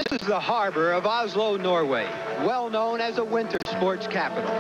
This is the harbor of Oslo, Norway, well known as a winter sports capital.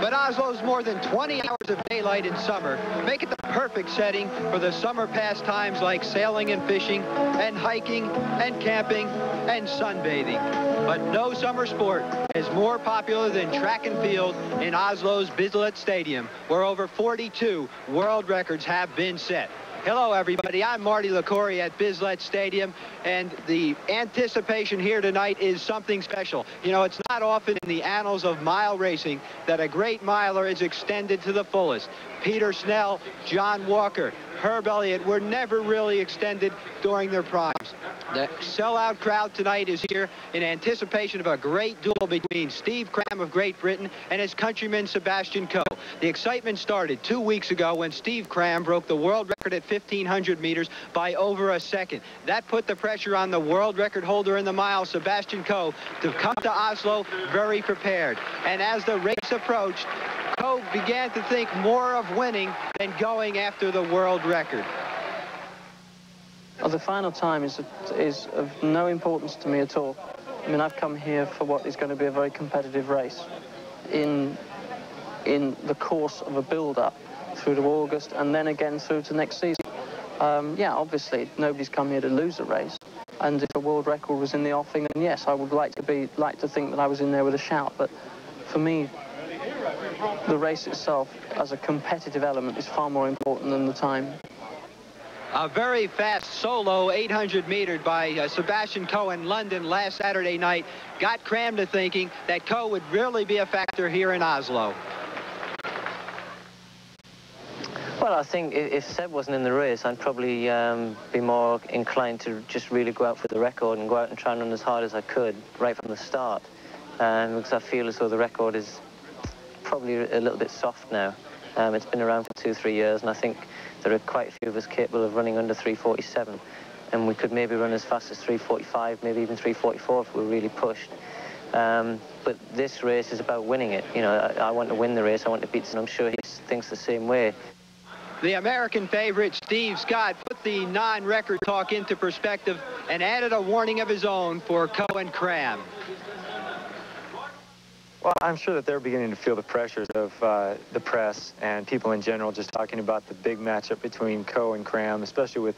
But Oslo's more than 20 hours of daylight in summer make it the perfect setting for the summer pastimes like sailing and fishing, and hiking, and camping, and sunbathing. But no summer sport is more popular than track and field in Oslo's Bislett Stadium, where over 42 world records have been set. Hello, everybody. I'm Marty LaCouri at Bislett Stadium, and the anticipation here tonight is something special. You know, it's not often in the annals of mile racing that a great miler is extended to the fullest. Peter Snell, John Walker, Herb Elliott were never really extended during their primes. The sellout crowd tonight is here in anticipation of a great duel between Steve Cram of Great Britain and his countryman Sebastian Coe. The excitement started 2 weeks ago when Steve Cram broke the world record at 1,500 meters by over a second. That put the pressure on the world record holder in the mile, Sebastian Coe, to come to Oslo very prepared. And as the race approached, Coe began to think more of winning than going after the world record. Well, the final time is of no importance to me at all. I mean, I've come here for what is going to be a very competitive race. In the course of a build-up through to August and then again through to next season. Yeah, obviously, nobody's come here to lose a race. And if a world record was in the offing, then yes, I would like to think that I was in there with a shout. But for me, the race itself, as a competitive element, is far more important than the time. A very fast solo 800 meter by Sebastian Coe in London last Saturday night got Cram to thinking that Coe would really be a factor here in Oslo. Well, I think if Seb wasn't in the race, I'd probably be more inclined to just really go out for the record and go out and try and run as hard as I could right from the start. Because I feel as though the record is probably a little bit soft now. It's been around for 2-3 years, and I think there are quite a few of us capable of running under 3:47, and we could maybe run as fast as 3:45, maybe even 3:44 if we were really pushed. But this race is about winning it. You know, I want to win the race. I want to beat, and I'm sure he thinks the same way. The American favorite, Steve Scott, put the non-record talk into perspective and added a warning of his own for Coe and Cram. Well, I'm sure that they're beginning to feel the pressures of the press and people in general just talking about the big matchup between Coe and Cram, especially with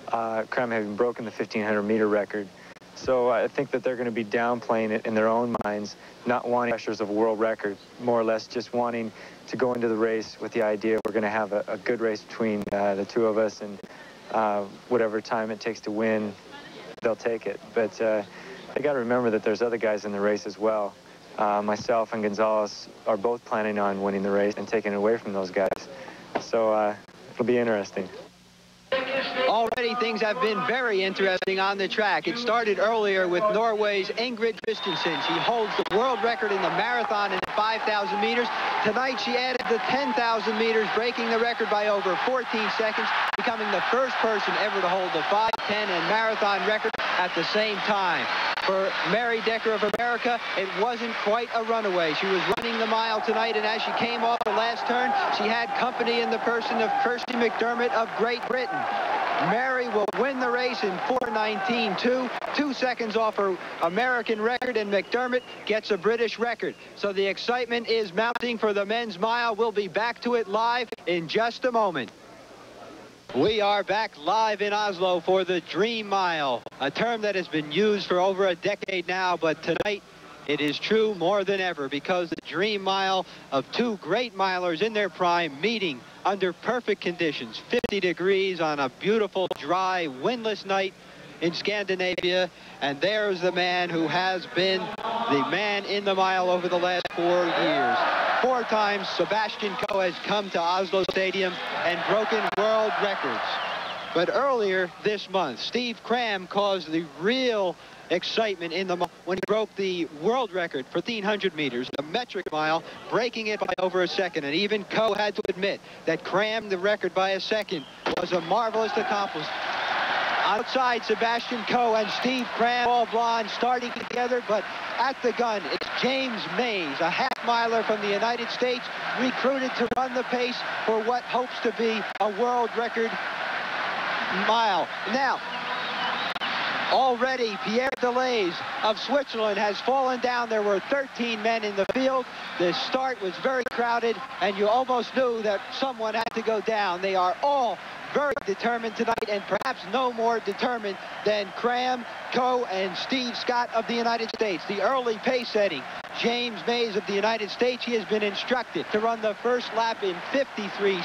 Cram having broken the 1,500 meter record. So I think that they're going to be downplaying it in their own minds, not wanting pressures of a world record, more or less just wanting to go into the race with the idea we're going to have a good race between the two of us, and whatever time it takes to win, they'll take it. But they got to remember that there's other guys in the race as well. Myself and Gonzalez are both planning on winning the race and taking it away from those guys. So it'll be interesting. Already things have been very interesting on the track. It started earlier with Norway's Ingrid Christensen. She holds the world record in the marathon in 5,000 meters. Tonight she added the 10,000 meters, breaking the record by over 14 seconds, becoming the first person ever to hold the 5, 10, and marathon record at the same time. For Mary Decker of America, it wasn't quite a runaway. She was running the mile tonight, and as she came off the last turn, she had company in the person of Kirsty McDermott of Great Britain. Mary will win the race in 4:19.2, 2 seconds off her American record, and McDermott gets a British record. So the excitement is mounting for the men's mile. We'll be back to it live in just a moment. We are back live in Oslo for the Dream Mile, a term that has been used for over a decade now, but tonight it is true more than ever, because the Dream Mile of two great milers in their prime meeting under perfect conditions, 50 degrees on a beautiful, dry, windless night in Scandinavia. And there's the man who has been the man in the mile over the last 4 years. 4 times Sebastian Coe has come to Oslo Stadium and broken world records. But earlier this month, Steve Cram caused the real excitement in the mile when he broke the world record for 1,500 meters, the metric mile, breaking it by over a second. And even Coe had to admit that Cram the record by a second was a marvelous accomplishment. Outside, Sebastian Coe and Steve Cram, all blonde, starting together, but at the gun, it's James Mays, a half-miler from the United States, recruited to run the pace for what hopes to be a world record mile. Now, Already, Pierre Delays of Switzerland has fallen down. There were 13 men in the field. The start was very crowded, and you almost knew that someone had to go down. They are all very determined tonight, and perhaps no more determined than Cram, Coe, and Steve Scott of the United States. The early pace setting. James Mays of the United States, he has been instructed to run the first lap in 53,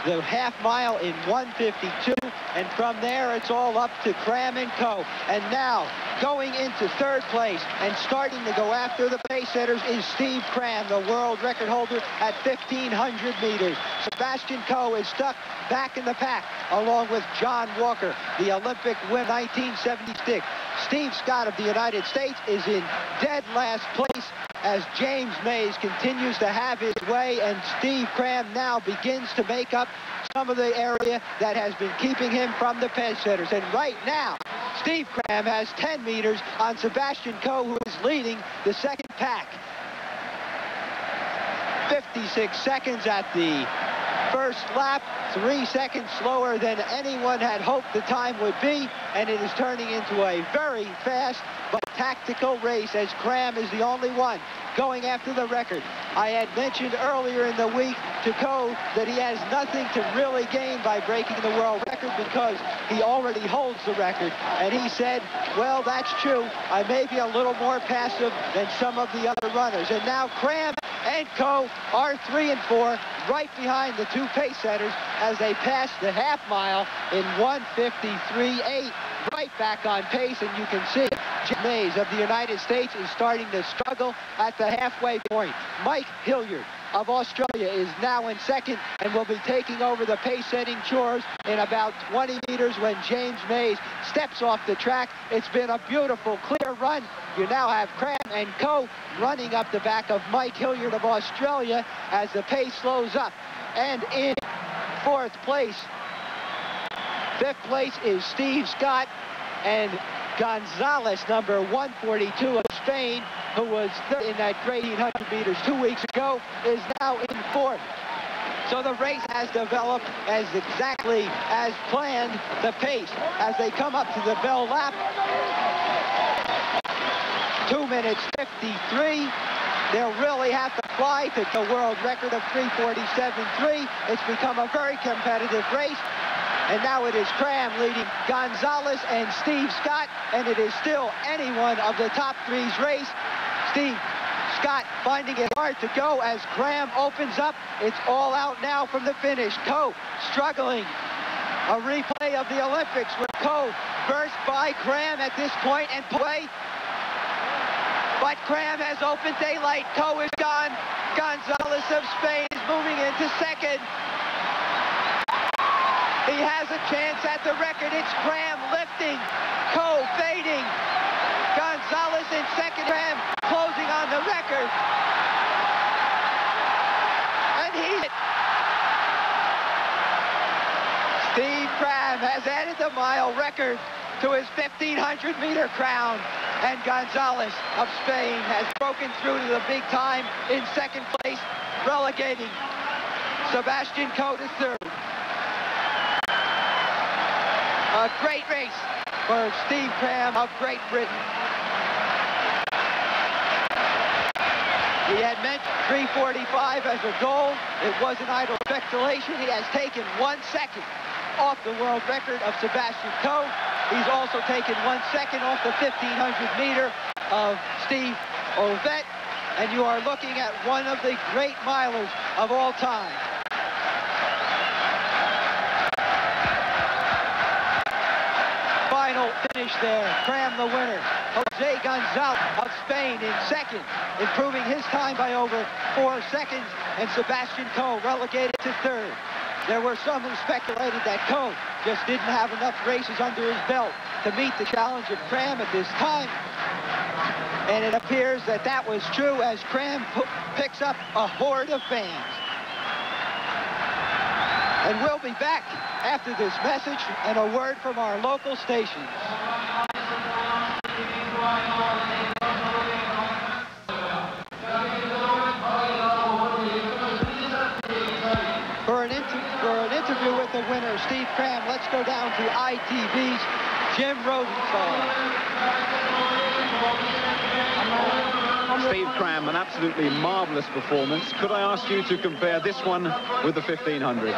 the half mile in 1:52, and from there it's all up to Cram and Coe. And now, going into third place and starting to go after the pace setters is Steve Cram, the world record holder at 1,500 meters. Sebastian Coe is stuck back in the pack, along with John Walker, the Olympic winner 1976. Steve Scott of the United States is in dead last place as James Mays continues to have his way, and Steve Cram now begins to make up some of the area that has been keeping him from the pace setters. And right now, Steve Cram has 10 meters on Sebastian Coe, who is leading the second pack. 56 seconds at the first lap, 3 seconds slower than anyone had hoped the time would be, and it is turning into a very fast but tactical race as Cram is the only one going after the record. I had mentioned earlier in the week to Coe that he has nothing to really gain by breaking the world record because he already holds the record. And he said, well, that's true. I may be a little more passive than some of the other runners. And now Cram and Coe are 3 and 4, right behind the two pace setters as they pass the half mile in 1:53.8. Right back on pace, and you can see Jim Mays of the United States is starting to struggle at the halfway point. Mike Hilliard of Australia is now in second and will be taking over the pace-setting chores in about 20 meters when James Mays steps off the track. It's been a beautiful, clear run. You now have Cram and Coe running up the back of Mike Hilliard of Australia as the pace slows up. And in fourth place, fifth place is Steve Scott, and Gonzalez, number 142 of Spain, who was third in that great 100 meters 2 weeks ago, is now in fourth. So the race has developed as exactly as planned. The pace as they come up to the bell lap, 2 minutes 53. They'll really have to fly to the world record of 3:47.3. It's become a very competitive race. And now it is Cram leading Gonzalez and Steve Scott, and it is still any one of the top three's race. Steve Scott finding it hard to go as Cram opens up. It's all out now from the finish. Coe struggling. A replay of the Olympics with Coe burst by Cram at this point and play. But Cram has open daylight. Coe is gone. Gonzalez of Spain is moving into second. He has a chance at the record. It's Cram lifting, Coe fading, Gonzalez in second, Cram closing on the record. And Steve Cram has added the mile record to his 1,500-meter crown, and Gonzalez of Spain has broken through to the big time in second place, relegating Sebastian Coe to third. A great race for Steve Cram of Great Britain. He had mentioned 3:45 as a goal. It wasn't idle speculation. He has taken 1 second off the world record of Sebastian Coe. He's also taken 1 second off the 1,500 meter of Steve Ovett. And you are looking at one of the great milers of all time. Final finish there. Cram the winner. Jose Gonzalez of Spain in second, improving his time by over 4 seconds, and Sebastian Coe relegated to third. There were some who speculated that Coe just didn't have enough races under his belt to meet the challenge of Cram at this time. And it appears that that was true as Cram picks up a horde of fans. And we'll be back after this message and a word from our local stations. For an interview with the winner, Steve Cram, let's go down to ITV's Jim Rosenthal. Steve Cram, an absolutely marvellous performance. Could I ask you to compare this one with the 1500?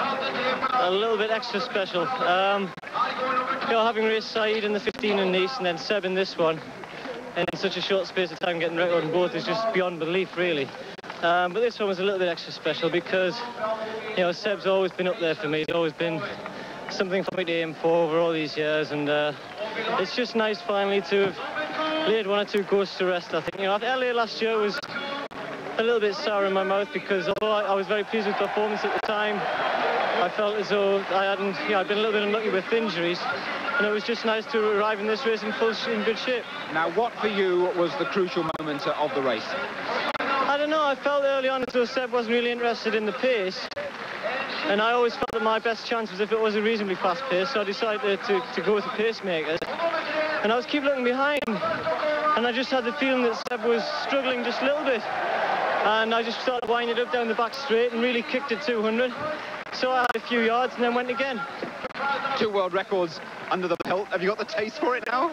A little bit extra special. You know, having raced Saeed in the 15 in Nice and then Seb in this one, and in such a short space of time getting record in both is just beyond belief, really. But this one was a little bit extra special because, you know, Seb's always been up there for me. He's always been something for me to aim for over all these years, and it's just nice finally to have laid one or two ghosts to rest, I think. You know, LA last year was a little bit sour in my mouth because although I was very pleased with performance at the time, I felt as though I'd been a little bit unlucky with injuries, and it was just nice to arrive in this race in good shape. Now, what for you was the crucial moment of the race? I don't know, I felt early on as though Seb wasn't really interested in the pace, and I always felt that my best chance was if it was a reasonably fast pace, so I decided to go with the pacemakers. And I was keep looking behind, and I just had the feeling that Seb was struggling just a little bit, and I just started winding it up down the back straight and really kicked it 200. So I had a few yards and then went again. 2 world records under the belt. Have you got the taste for it now?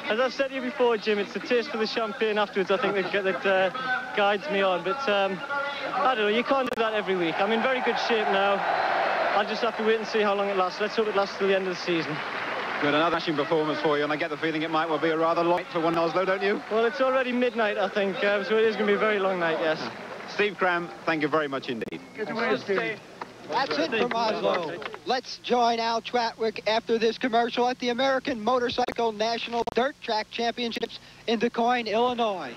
As I've said to you before, Jim, it's the taste for the champagne afterwards, I think, that guides me on. But I don't know, you can't do that every week. I'm in very good shape now. I'll just have to wait and see how long it lasts. Let's hope it lasts till the end of the season. Good, another smashing performance for you, and I get the feeling it might well be a rather long night for one Oslo, don't you? Well, it's already midnight, I think, so it is going to be a very long night, yes. Steve Cram, thank you very much indeed. Good to That's it from Oslo. Let's join Al Tratwick after this commercial at the American Motorcycle National Dirt Track Championships in Du Quoin, Illinois.